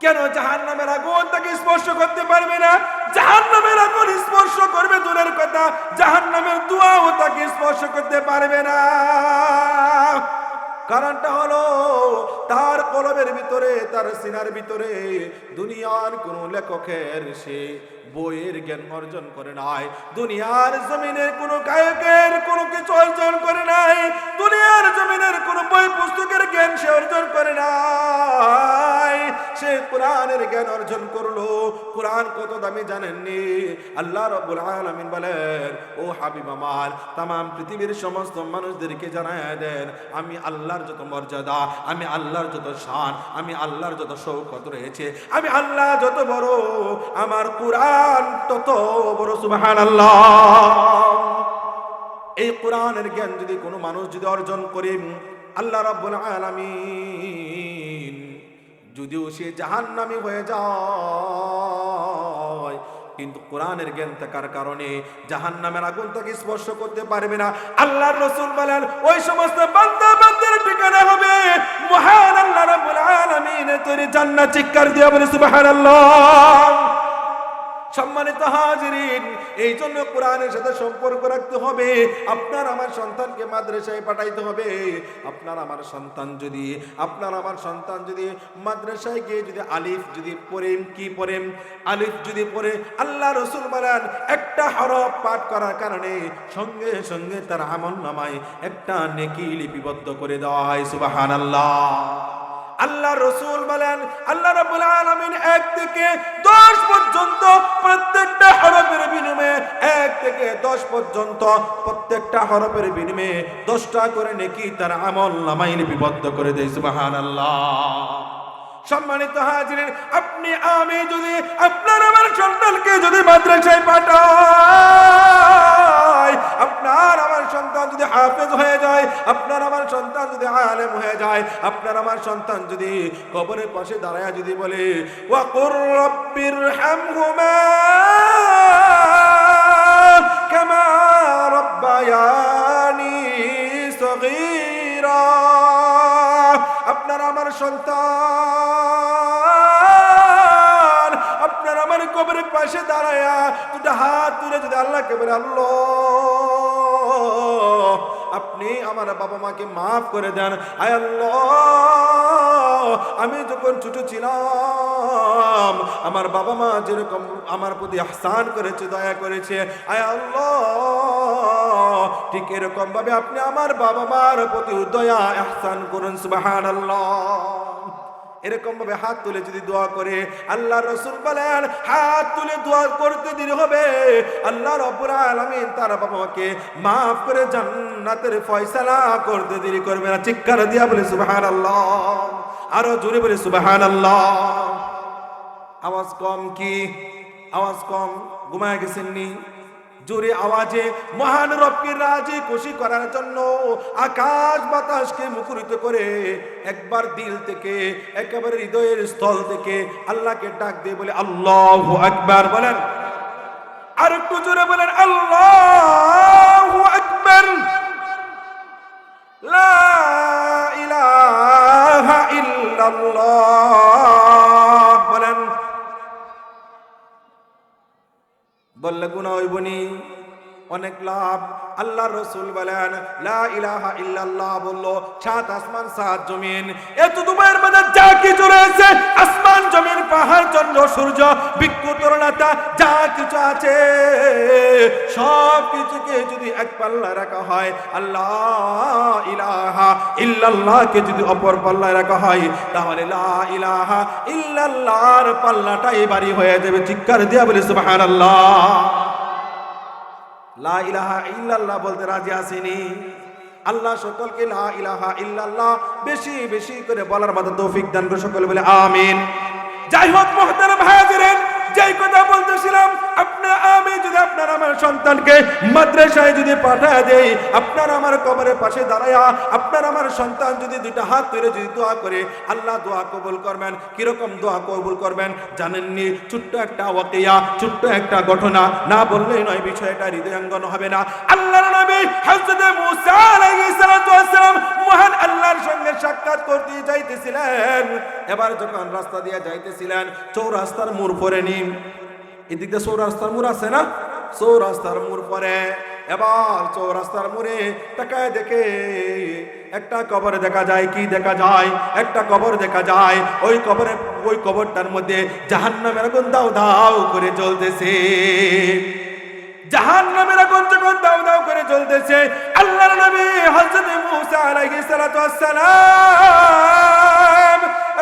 কেন জাহান্নামের আগুন তাকে স্পর্শ করতে পারবে না? জাহান্নামের আগুন স্পর্শ করবে দূরের কথা, জাহান্নামের ধোঁয়াও তাকে স্পর্শ করতে পারবে না। কারণটা হলো তার কলবের ভিতরে, তার সিনার ভিতরে দুনিয়ার কোন লেখকের সে বইয়ের জ্ঞান অর্জন করে নাই, দুনিয়ার জমিনের কোন গায়কের কোন কিছু অর্জন করে নাই, দুনিয়ার জমিনের কোন বই পুস্তকের জ্ঞান সে অর্জন করে নাই। সে কোরআনের জ্ঞান অর্জন করলো। কোরআন কত দামি জানেননি? আল্লাহ রাব্বুল আলামিন বলেন, ও হাবিব আমার, তামাম পৃথিবীর সমস্ত মানুষদেরকে জানায় দেন, আমি আল্লাহর যত মর্যাদা, আমি আল্লাহর যত শান, আমি আল্লাহর যত শৌকত রয়েছে, আমি আল্লাহ যত বড়, আমার কোরআন তত বড়। সুবহানাল্লাহ। এই কোরআনের জ্ঞান যদি কোনো মানুষ যদি অর্জন করে, আল্লাহ রাব্বুল আলামিন যদিও সে জাহান্নামী হয়ে যায়, কিন্তু কোরআনের জ্ঞান থাকার কারণে জাহান্নামের আগুন তাকে স্পর্শ করতে পারবে না। আল্লাহর রাসূল বলেন, ওই সমস্ত বান্দা বান্দার ঠিকানা হবে মহান আল্লাহ রাব্বুল আলামিনের তৈরি জান্নাত। চিৎকার দিয়ে বলে সুবহানাল্লাহ। সম্মানিত হাজিরিন, এই জন্য কোরআনের সাথে সম্পর্ক রাখতে হবে। আপনার আমার সন্তানকে মাদ্রাসায় পাঠাইতে হবে। আপনার আমার সন্তান যদি মাদ্রাসায় গিয়ে যদি আলিফ যদি পড়ে, কি পড়ে, আলিফ যদি পড়ে, আল্লাহ রাসূল বলেন একটা হরফ পাঠ করার কারণে সঙ্গে সঙ্গে তার আমলনামায় একটা নেকি লিপিবদ্ধ করে দেওয়া হয়। সুবহানাল্লাহ। আল্লাহ রাসূল বলেন আল্লাহ রাব্বুল আলামিন 1 থেকে 10 পর্যন্ত প্রত্যেকটা হরফের বিনিময়ে 1 থেকে 10 পর্যন্ত প্রত্যেকটা হরফের বিনিময়ে 10টা করে নেকি তার আমলনামায় লিপিবদ্ধ করে দেয়। সুবহানাল্লাহ। সম্মানিত হাজিরিন, আপনি আমি যদি আপনার আমার সন্তানকে যদি মাদ্রাসায় পাঠাই, আপনার আমার সন্তান যদি হাফেজ হয়ে যায়, আপনার আমার সন্তান যদি আলেম হয়ে যায়, আপনার আমার সন্তান যদি কবরের পাশে দাঁড়ায় যদি বলে ওয়া কুর রাব্বিরহামহুমা কামা রাব্বায়ানি সগীরা, আপনার আমার সন্তান আপনার আমার কবরের পাশে দাঁড়ায়া দুটো হাত তুলে যদি আল্লাহকে বলে আল্লাহ আপনি আমার বাবা মাকে মাফ করে দেন, আয় আল্লাহ আমি যখন ছোট ছিলাম আমার বাবা মা যেরকম আমার প্রতি ইহসান করেছে, দয়া করেছে, আয় আল্লাহ ঠিক এরকম ভাবে আপনি আমার বাবা মার প্রতি দয়া ইহসান করুন। সুবহানাল্লাহ। এরকম ভাবে হাত তুলে যদি দোয়া করে, আল্লাহ রাসূল বলেন হাত তুলে দোয়া করতে দেরি হবে, আল্লাহ রাব্বুল আলামিন তার বাবা মাকে maaf করে জান্নাতের ফয়সালা করতে দেরি করবে না। চিৎকার দিয়া বলে সুবহানাল্লাহ, আরো জোরে বলে সুবহানাল্লাহ। আওয়াজ কম কি? আওয়াজ কম? ঘুমায় গেছেন নি? জোরে আওয়াজে মহান রবকে রাজি খুশি করার জন্য আকাশ বাতাসকে মুখরিত করে একবার দিল থেকে একেবারে হৃদয়ের স্থল থেকে আল্লাহকে ডাক দিয়ে বলে আল্লাহু আকবার। বলেন আর একটু জোরে বলেন আল্লাহু আকবার। লা ইলাহা ইল্লাল্লাহ। বলেন, বললে গুনাহ হইবনি, অনেক লাভ। আল্লাহ রাসূল বলেন লা ইলাহা ইল্লাল্লাহ বললো 7 আসমান 7 জমিন এত দুবাইয়ের মধ্যে যা কিছু রয়েছে আসমান জমিন পাহাড় চন্দ্র সূর্য বৃক্ষ তরুণতা যা কিছু আছে সব কিছুকে যদি এক পাল্লায় রাখা হয়, আল্লাহ ইলাহা ইল্লাল্লাহকে যদি অপর পাল্লায় রাখা হয়, তাহলে লা ইলাহা ইল্লাল্লাহর পাল্লাটাই ভারী হয়ে যাবে। চিৎকার দিয়া বলে সুবহানাল্লাহ। লা ইলাহা ইল্লাল্লাহ বলতে রাজি আসেনি? আল্লাহ সকলকে লা ইলাহা ইল্লাল্লাহ বেশি বেশি করে বলার মতো তৌফিক দান করে সকলে বলে আমিন। যাই হোক মুহতারাম হাজিরিন, যেই কথা বলতেছিলাম, আপনার আমি যদি আপনার আমার সন্তানকে মাদ্রাসায় যদি পাঠায় দেই, আপনার আমার কবরের পাশে দাঁড়ায়া আপনার আমার সন্তান যদি দুইটা হাত তুলে যদি দোয়া করে, আল্লাহ দোয়া কবুল করবেন। কিরকম দোয়া কবুল করবেন জানেননি? ছোট্ট একটা ওয়াকিয়া, ছোট্ট একটা ঘটনা না বললেই নয়, বিষয়টা হৃদয়ঙ্গম হবে না। আল্লাহর নবী হযরত মুসা আলাইহিস সালাম মহান আল্লাহর সঙ্গে সাক্ষাৎ করতে যাইতেছিলেন। এবার যখন রাস্তা দিয়ে যাইতেছিলেন, চৌরাস্তার মোড় পরে নি, এদিক দিয়ে চৌরাস্তার মোড় আছে না, চৌরাস্তার মোড় পরে এবার চৌরাস্তার মোড়ে তাকায় দেখে একটা কবর দেখা যায়। কি দেখা যায়? একটা কবর দেখা যায়। ওই কবরটার মধ্যে জাহান্নামের আগুন দাউ দাউ করে জ্বলতেছে। জাহান্নামের আগুন যখন দাউ দাউ করে জ্বলতেছে, আল্লাহর নবী হযরত মুসা আলাইহিস সালাতু ওয়াস সালাম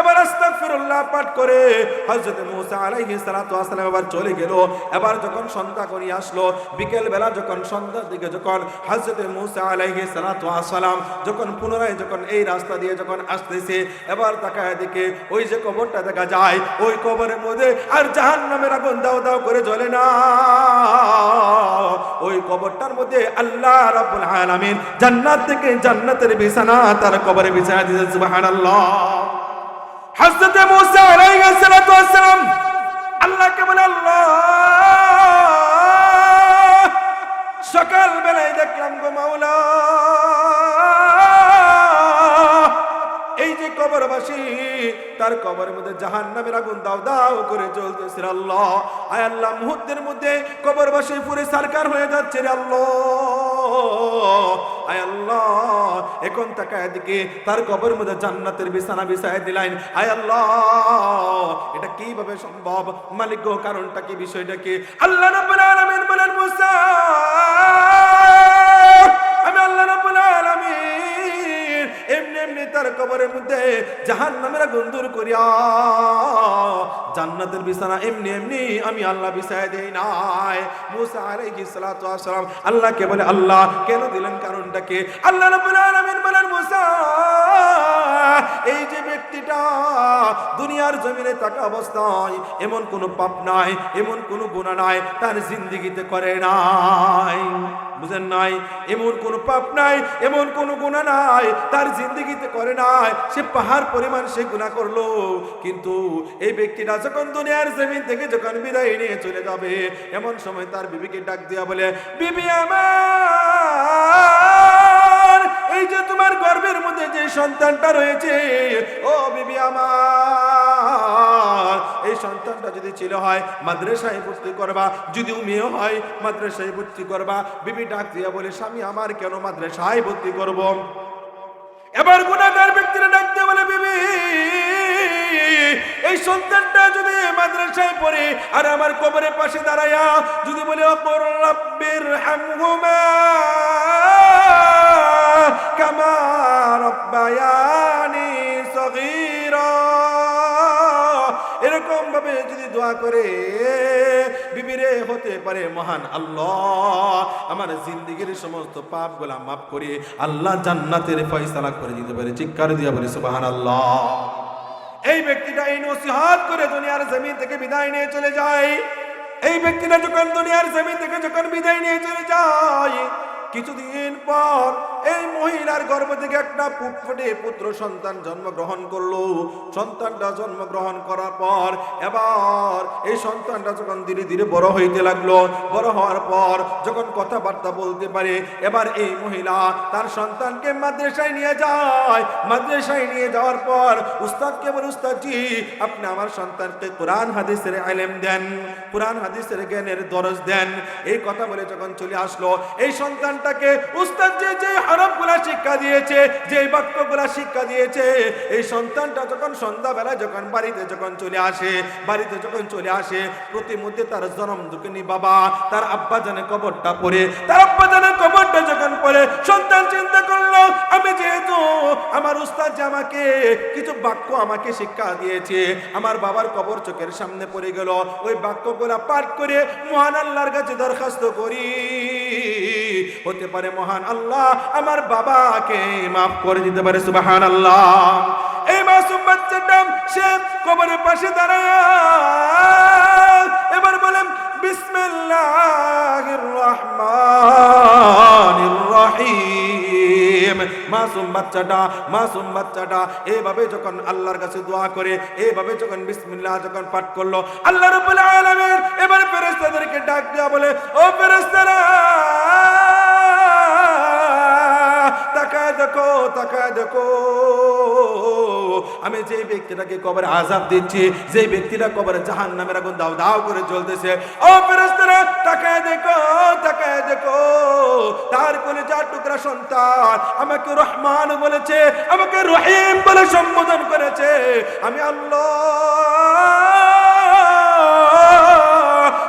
এবার আস্তাগফিরুল্লাহ পাঠ করে হযরত মুসা আলাইহিস সালাতু ওয়াস সালাম এবার চলে গেল। এবার যখন সন্ধ্যা করে আসলো, বিকেল বেলা যখন সন্ধ্যার দিকে যখন হযরত মুসা আলাইহিস সালাতু ওয়াস সালাম যখন পুনরায় যখন এই রাস্তা দিয়ে যখন আসতেছে, এবার তাকায় দেখে ওই যে কবরটা দেখা যায়, ওই কবরের মধ্যে আর জাহান্নামের আগুন দাউ দাউ করে জ্বলে না। ওই কবরটার মধ্যে আল্লাহ রাব্বুল আলামিন জান্নাত থেকে জান্নাতের বিছানা তার কবরে বিছায়া দিয়েছেন। সুবহানাল্লাহ। হযরত মুসা আলাইহিস সালাতু ওয়াস সালাম আল্লাহকে বলে আল্লাহ সকাল বেলায় দেখলাম গো মাওলা, এই যে কবরবাসী তার কবরের মধ্যে জাহান্নামের আগুন দাও দাও করে জ্বলতেছে আল্লাহ। আয় আল্লাহ, মুহূর্তের মধ্যে কবরবাসী পুরে সরকার হয়ে যাচ্ছে রে আল্লাহ। আয় আল্লাহ, এখন তাকায় দিকে তার কবরের মধ্যে জান্নাতের বিছানা বিছায় দিলেন। আয় আল্লাহ, এটা কিভাবে সম্ভব? মালিক গো, কারণটা কি, বিষয়টা কি? আল্লাহ রাব্বুল আলামিন বলেন, মুসা, আমি আল্লাহ রাব্বুল আলামিন এমনি এমনি তার কবরের মধ্যে জাহান্নামের আগুন দূর করিয়া জান্নাতের বিছানা এমনি এমনি আমি আল্লাহ বিছায় দেই নাই। মুসা আলাইহিস সালাতু ওয়াস সালাম আল্লাহকে বলে, আল্লাহ কেন দিলেন, কারণটা কি? আল্লাহ রাব্বুল আলামিন বলেন, মুসা, এই যে ব্যক্তিটা দুনিয়ার জমিনে থাকা অবস্থায় এমন কোনো পাপ নাই, এমন কোনো গুনাহ নাই তার জিন্দেগিতে করে নাই। বুঝেন নাই? এমন কোনো পাপ নাই, এমন কোনো গুনাহ নাই তার জিন্দেগিতে করে নাই। সে পাহাড় পরিমাণ সে গুনাহ করলো, কিন্তু এই ব্যক্তিটা যখন দুনিয়ার জমিন থেকে যখন বিদায় নিয়ে চলে যাবে, এমন সময় তার বিবিকে ডাক দিয়া বলে, বিবি আমার, এই যে তোমার গর্ভের মধ্যে যে সন্তানটা রয়েছে, ও বিবি আমার, এই সন্তানটা যদি ছেলে হয় মাদ্রাসায় ভর্তি করবা, যদি মেয়ে হয় মাদ্রাসায় ভর্তি করবা। বিবি ডাক দিয়া বলে, স্বামী আমার কেন মাদ্রাসায় ভর্তি করব? এবার গুনাহগার ব্যক্তিরা ডাক দিয়া বলে, বিবি, এই সন্তানটা যদি মাদ্রাসায় পড়ে আর আমার কবরের পাশে দাঁড়ায়া যদি বলে, অকুর রাব্বির হামহুমা কামা রাব্বায়ানি সগীরা, এরকম ভাবে যদি দোয়া করে, বিবিরে, হতে পারে মহান আল্লাহ আমার জিন্দেগীর সমস্ত পাপগুলা মাফ করে আল্লাহ জান্নাতের ফয়সালা করে দিতে পারে। চিৎকার দিয়া বলে সুবহানাল্লাহ। এই ব্যক্তিটা এই নসিহত করে দুনিয়ার জমিন থেকে বিদায় নিয়ে চলে যায়। এই ব্যক্তিটা যখন দুনিয়ার জমিন থেকে যখন বিদায় নিয়ে চলে যায়, কিছুদিন পর এই মহিলার গর্ভ থেকে একটা ফুটফুটে পুত্র সন্তান জন্মগ্রহণ করলো। সন্তানটা জন্মগ্রহণ করার পর এবার এই সন্তানটা যখন ধীরে ধীরে বড় হইতে লাগলো, বড় হওয়ার পর যখন কথাবার্তা বলতে পারে, এবার এই মহিলা তার সন্তানকে মাদ্রাসায় নিয়ে যায়। মাদ্রাসায় নিয়ে যাওয়ার পর উস্তাদকে বলে, উস্তাদজি, আপনি আমার সন্তানকে কোরআন হাদিসের ইলম দেন, কোরআন হাদিসের জ্ঞানের দরজ দেন। এই কথা বলে যখন চলে আসলো, এই সন্তানটাকে উস্তাদ যে হরফগুলা শিক্ষা দিয়েছে, যে বাক্যগুলা শিক্ষা দিয়েছে, এই সন্তানটা যখন সন্ধ্যাবেলা যখন বাড়িতে যখন চলে আসে, বাড়িতে যখন চলে আসে, প্রতিমধ্যে তার জনম দুঃখিনী বাবা তার আব্বা জানের কবরটা পড়ে, তার আব্বা জানের কবরটা যখন পড়ে, সন্তান চিন্তা করলো, আমি যেহেতু আমার উস্তাদ যে আমাকে কিছু বাক্য আমাকে শিক্ষা দিয়েছে, আমার বাবার কবর চোখের সামনে পড়ে গেল, ওই বাক্যগুলা পাঠ করে মহান আল্লাহর কাছে দরখাস্ত করি, হতে পারে মহান আল্লাহ আমার বাবাকে মাফ করে দিতে পারে। সুবহানাল্লাহ। এই মাসুম বাচ্চাটা সে কবরের পাশে দাঁড়ায় এবার বলেন, বিসমিল্লাহির রহমানির রহিম। মাসুম বাচ্চাটা এইভাবে যখন আল্লাহর কাছে দোয়া করে, এইভাবে যখন বিসমিল্লাহ যখন পাঠ করলো, আল্লাহ রাব্বুল আলামিন এবার ফেরেশতাদেরকে ডাক দেয়া বলে, ও ফেরেশতারা, তাকায় দেখো, আমি যে ব্যক্তিটাকে কবরে আযাব দিচ্ছি, যে ব্যক্তিটা কবরে জাহান্নামের আগুন দাও দাও করে জ্বলতেছে, ও ফেরেশতারা তাকায় দেখো, তার কলিজার টুকরা সন্তান আমাকে রহমান বলেছে, আমাকে রহিম বলে সম্বোধন করেছে। আমি আল্লাহ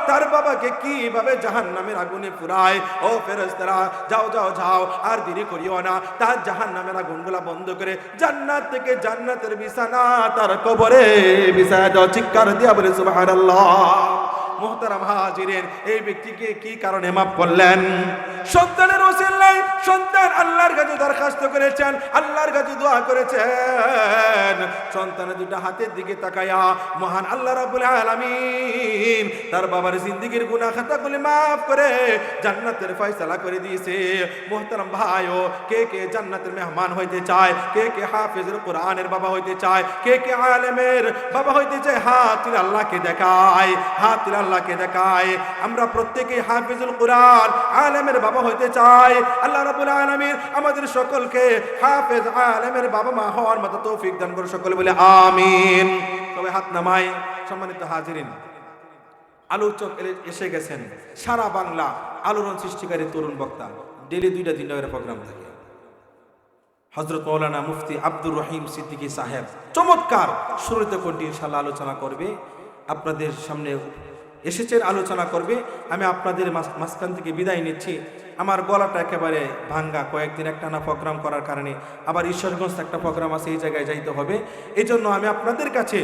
তার বাবাকে কিভাবে জাহান্নামের আগুনে পুরায়। ও ফেরেশতারা, যাও, আর দেরি করিও না, তার জাহান্নামের আগুনগুলা বন্ধ করে জান্নাত থেকে জান্নাতের বিছানা তার কবরে বিছায়া দাও। চিৎকার দিয়া বলে সুবহানাল্লাহ। মুহতারাম হাজিরিন, এই ব্যক্তিকে কি কারণে মাফ করলেন? সন্তানের ওসিলায় সন্তান আল্লাহর কাছে দরখাস্ত করেছেন, আল্লাহর কাছে দোয়া করেছেন। সন্তানের দুটো হাতের দিকে তাকায়া মহান আল্লাহ রাব্বুল আলামিন তার বাবার জিন্দেগীর গুনাহ খাতাগুলি মাফ করে জান্নাতের ফয়সালা করে দিয়েছে। মুহতারাম ভাইও, কে কে জান্নাতের মেহমান হইতে চায়? কে কে হাফেজুল কোরআনের বাবা হইতে চায়? কে কে আলেমের বাবা হইতে চায়? হাত তুলে আল্লাহকে দেখায়, হাত তুলে আল্লাহকে দেখায়। আমরা প্রত্যেকেই হাফিজুল কুরআন আলেমের বাবা হইতে চাই। আল্লাহ রাব্বুল আলামিন আমাদের সকলকে হাফেজ আলেমের বাবা মা হওয়ার মতো তৌফিক দান করে, সকলে বলে আমিন। তবে হাত নামায়। সম্মানিত হাজিরিন, আলোচক এসে গেছেন সারা বাংলা আলোড়ন সৃষ্টিকারী তরুণ বক্তা। ডেলি 2টা 3টা করে প্রোগ্রাম থাকে। হযরত মাওলানা মুফতি আব্দুর রহিম সিদ্দিকী সাহেব চমৎকার শুরুতে কোনটি ইনশাআল্লাহ আলোচনা করবে, আপনাদের সামনে এসেছেন আলোচনা করবে। আমি আপনাদের মাঝখান থেকে বিদায় নিচ্ছি। আমার গলাটা একেবারে ভাঙ্গা, কয়েকদিন একটানা প্রোগ্রাম করার কারণে, আবার ঈশ্বরগঞ্জ একটা প্রোগ্রাম আছে, এই জায়গায় যাইতে হবে। এই জন্য আমি আপনাদের কাছে